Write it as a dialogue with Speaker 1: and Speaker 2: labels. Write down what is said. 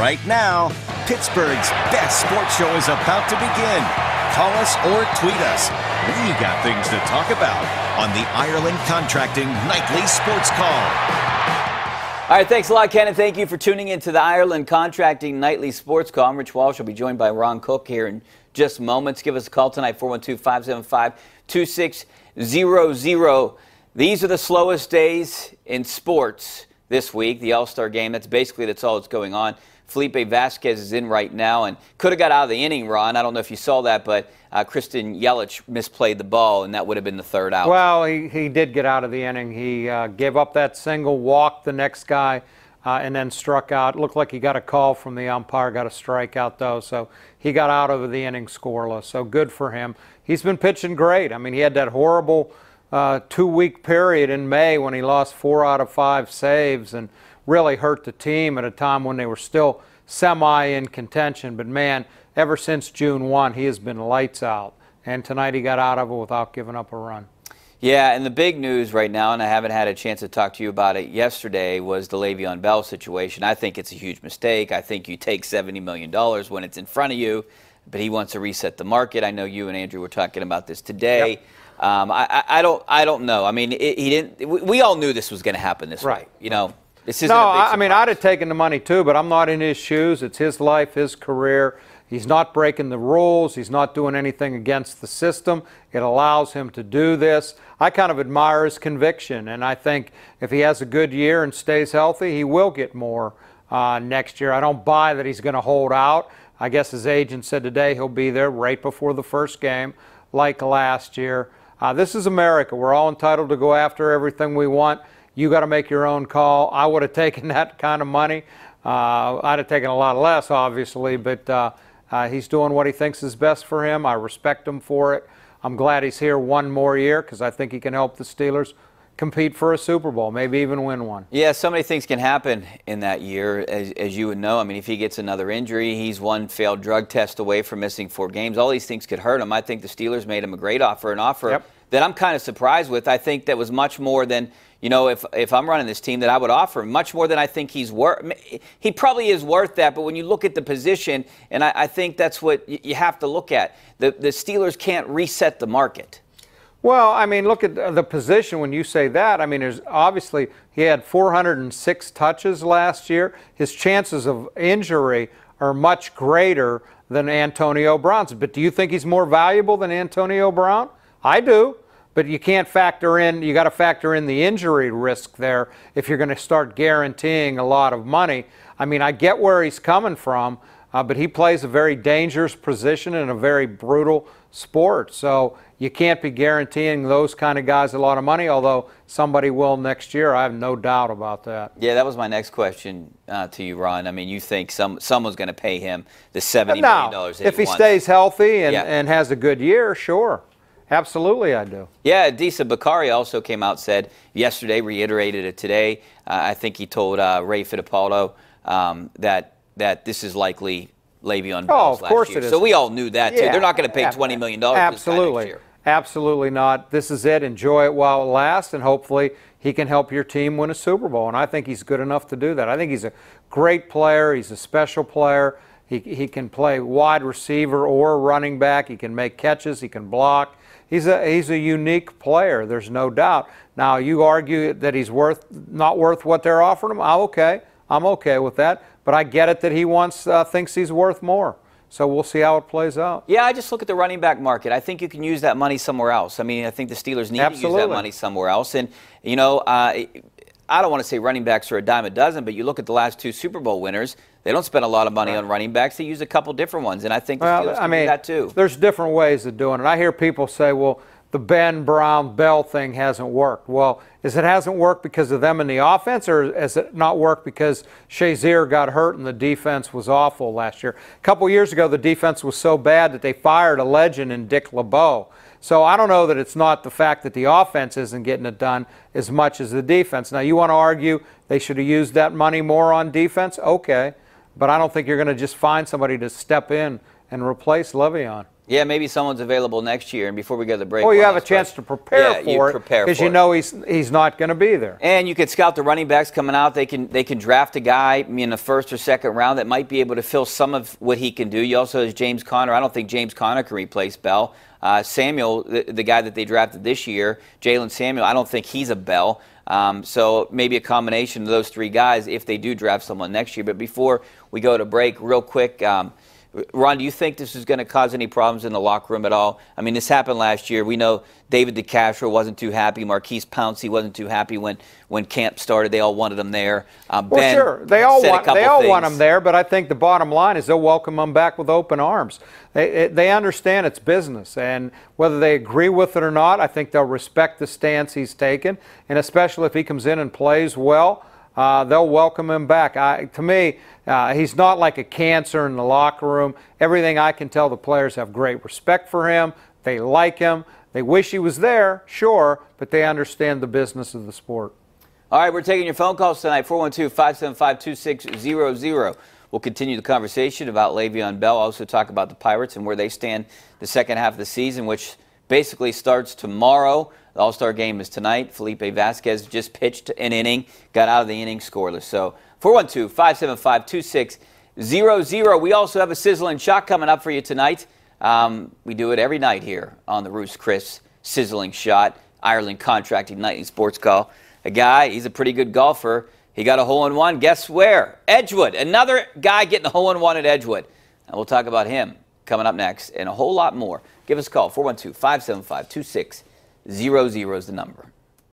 Speaker 1: right now. Pittsburgh's best sports show is about to begin. Call us or tweet us. We got things to talk about on the Ireland Contracting Nightly Sports Call.
Speaker 2: All right, thanks a lot, Ken, and thank you for tuning in to the Ireland Contracting Nightly Sports Call. I'm Rich Walsh. I'll be joined by Ron Cook here in just moments. Give us a call tonight, 412-575-2600. These are the slowest days in sports this week, the All-Star game. That's all that's going on. Felipe Vasquez is in right now and could have got out of the inning, Ron. I don't know if you saw that, but Christian Yelich misplayed the ball, and that would have been the third out.
Speaker 3: Well, he did get out of the inning. He gave up that single, walked the next guy, and then struck out. It looked like he got a call from the umpire, got a strikeout, though. So he got out of the inning scoreless. So good for him. He's been pitching great. I mean, he had that horrible 2-week period in May when he lost 4 out of 5 saves and really hurt the team at a time when they were still semi in contention. But man, ever since June 1, he has been lights out. And tonight he got out of it without giving up a run.
Speaker 2: Yeah, and the big news right now, and I haven't had a chance to talk to you about it yesterday, was the Le'Veon Bell situation. I think it's a huge mistake. I think you take $70 million when it's in front of you, but he wants to reset the market. I know you and Andrew were talking about this today.
Speaker 3: Yep.
Speaker 2: I don't know. I mean, he didn't. We all knew this was going to happen this way. You know, this isn't.
Speaker 3: No,
Speaker 2: a big surprise.
Speaker 3: I mean, I'd have taken the money too, but I'm not in his shoes. It's his life, his career. He's not breaking the rules. He's not doing anything against the system. It allows him to do this. I kind of admire his conviction, and I think if he has a good year and stays healthy, he will get more next year. I don't buy that he's going to hold out. I guess his agent said today he'll be there right before the first game, like last year. This is America. We're all entitled to go after everything we want. You got to make your own call. I would have taken that kind of money. I'd have taken a lot less, obviously, but he's doing what he thinks is best for him. I respect him for it. I'm glad he's here one more year because I think he can help the Steelers compete for a Super Bowl, maybe even win one.
Speaker 2: Yeah, so many things can happen in that year, as you would know. I mean, if he gets another injury, he's one failed drug test away from missing 4 games. All these things could hurt him. I think the Steelers made him a great offer, an offer that I'm kind of surprised with. I think that was much more than, you know, if I'm running this team, that I would offer him, much more than I think he's worth. He probably is worth that, but when you look at the position, and I think that's what you have to look at, the Steelers can't reset the market.
Speaker 3: Well, I mean, look at the position when you say that. I mean, there's obviously he had 406 touches last year. His chances of injury are much greater than Antonio Brown's. But do you think he's more valuable than Antonio Brown? I do. But you can't factor in, you got to factor in the injury risk there if you're going to start guaranteeing a lot of money. I mean, I get where he's coming from, but he plays a very dangerous position in a very brutal sport. So you can't be guaranteeing those kind of guys a lot of money, although somebody will next year. I have no doubt about that.
Speaker 2: Yeah, that was my next question to you, Ron. I mean, you think someone's going to pay him the $70 million that
Speaker 3: if he
Speaker 2: wants.
Speaker 3: stays healthy and has a good year, sure. Absolutely, I do.
Speaker 2: Yeah, Adisa Bakari also came out, said yesterday, reiterated it today. I think he told Ray Fittipaldo that this is likely Le'Veon Bell's last year. So we all knew that, too. They're not going to pay $20 million for this guy next year.
Speaker 3: Absolutely not. This is it. Enjoy it while it lasts, and hopefully he can help your team win a Super Bowl. And I think he's good enough to do that. I think he's a great player. He's a special player. He can play wide receiver or running back. He can make catches. He can block. He's a unique player. There's no doubt. Now, you argue that he's not worth what they're offering him. I'm okay with that. But I get it that he thinks he's worth more. So we'll see how it plays out.
Speaker 2: Yeah, I just look at the running back market. I think you can use that money somewhere else. I mean, I think the Steelers need to use that money somewhere else. And, you know, I don't want to say running backs are a dime a dozen, but you look at the last 2 Super Bowl winners, they don't spend a lot of money on running backs. They use a couple different ones, and I think the Steelers can do that too.
Speaker 3: There's different ways of doing it. I hear people say, well, the Ben Brown Bell thing hasn't worked. Well, it hasn't worked because of them in the offense, or has it not worked because Shazier got hurt and the defense was awful last year? A couple years ago, the defense was so bad that they fired a legend in Dick LeBeau. So I don't know that it's not the fact that the offense isn't getting it done as much as the defense. Now, you want to argue they should have used that money more on defense? Okay. But I don't think you're going to just find somebody to step in and replace Le'Veon.
Speaker 2: Yeah, maybe someone's available next year, and before we go to the break.
Speaker 3: Well, you have a chance to prepare for it because you know he's not going to be there.
Speaker 2: And you could scout the running backs coming out. They can draft a guy in the first or second round that might be able to fill some of what he can do. You also have James Conner. I don't think James Conner can replace Bell. Samuel, the guy that they drafted this year, Jalen Samuel, I don't think he's a Bell. So maybe a combination of those three guys if they do draft someone next year. But before we go to break, real quick, Ron, do you think this is going to cause any problems in the locker room at all? I mean, this happened last year. We know David DeCastro wasn't too happy. Marquise Pouncey wasn't too happy when camp started. They all wanted him there.
Speaker 3: Well, sure. They all want him there, but I think the bottom line is they'll welcome him back with open arms. They understand it's business, and whether they agree with it or not, I think they'll respect the stance he's taken, and especially if he comes in and plays well, they'll welcome him back. To me, he's not like a cancer in the locker room. Everything I can tell, the players have great respect for him. They like him. They wish he was there, sure, but they understand the business of the sport.
Speaker 2: All right, we're taking your phone calls tonight, 412-575-2600. We'll continue the conversation about Le'Veon Bell, also talk about the Pirates and where they stand the second half of the season, which basically starts tomorrow. The All-Star game is tonight. Felipe Vasquez just pitched an inning, got out of the inning scoreless. So 412-575-2600. We also have a sizzling shot coming up for you tonight. We do it every night here on the Ruth's Chris Sizzling Shot, Ireland Contracting Nightly Sports Call. A guy, he's a pretty good golfer. He got a hole-in-one. Guess where? Edgewood. Another guy getting a hole-in-one at Edgewood. And we'll talk about him coming up next and a whole lot more. Give us a call, 412-575-2600 is the number.